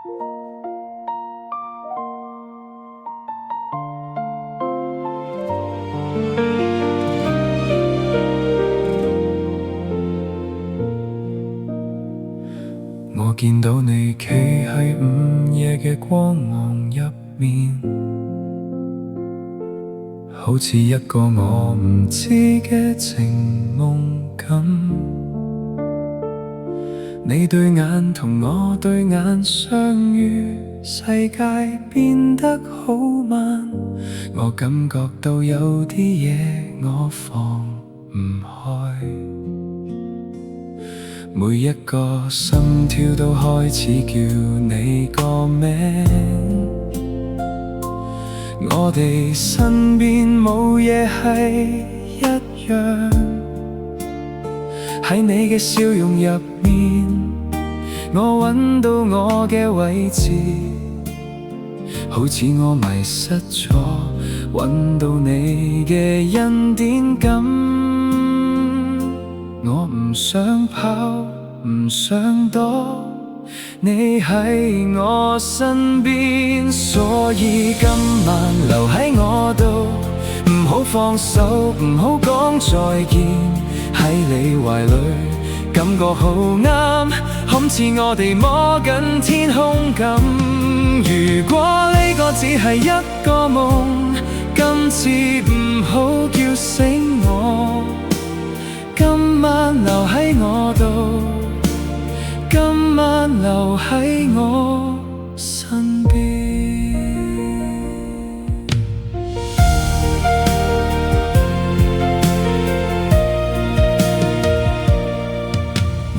我見到你企喺午夜嘅光芒入面，好似一個我唔知嘅情夢咁。你對眼同我對眼相遇，世界變得好慢，我感覺到有啲嘢我放唔開。每一個心跳都開始叫你個名，我哋身邊冇嘢係一樣，喺你嘅笑容入面，我揾到我嘅位置，好似我迷失咗，揾到你嘅恩典咁。我唔想跑，唔想躲，你喺我身邊，所以今晚留喺我度，唔好放手，唔好講再見，喺你懷裏感覺好啱，好似我哋摸緊天空咁。如果呢個只係一個夢，今次唔好叫醒我，今晚留喺我度，今晚留喺我身邊。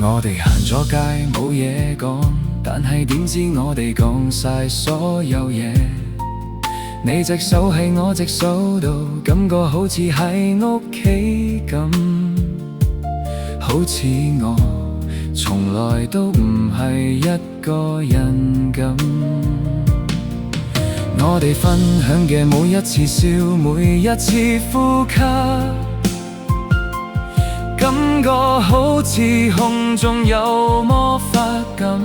我哋行咗街冇嘢講，但係點知我哋講晒所有嘢。你隻手喺我隻手度，感覺好似喺屋企咁，好似我從來都唔係一個人咁。我哋分享嘅每一次笑，每一次呼吸，感覺好似空中有魔法咁。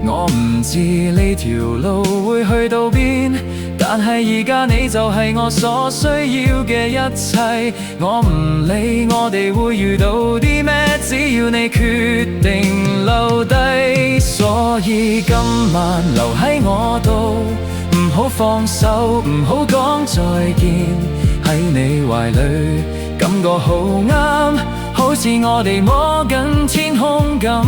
我唔知呢條路會去到邊，但係而家你就係我所需要嘅一切。我唔理我哋會遇到啲咩，只要你決定留低。所以今晚留喺我度，唔好放手，唔好講再見，喺你懷裏感覺好啱，好似我哋摸緊天空咁。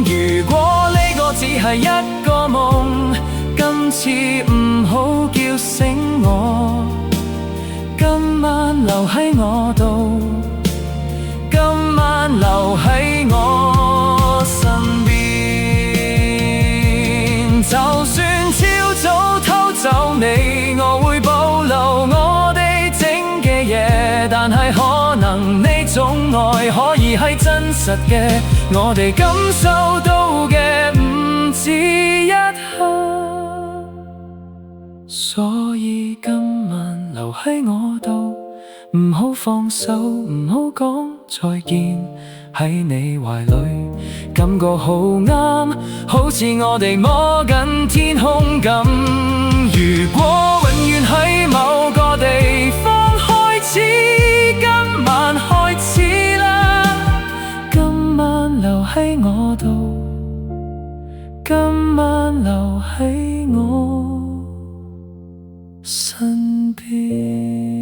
如果呢個只係一個夢，今次唔好叫醒我，今晚留喺我度，今晚留喺我身邊。就算朝早偷走你，我會保留我哋整嘅嘢，但係可能呢種愛可以係真實嘅，我哋感受到嘅唔止一刻。所以今晚留喺我度，唔好放手，唔好講再見，喺你懷裏感覺好啱，好似我哋摸緊天空咁。如果永遠喺某個地方開始，今晚開始啦，今晚留喺我度，今晚留喺我身邊。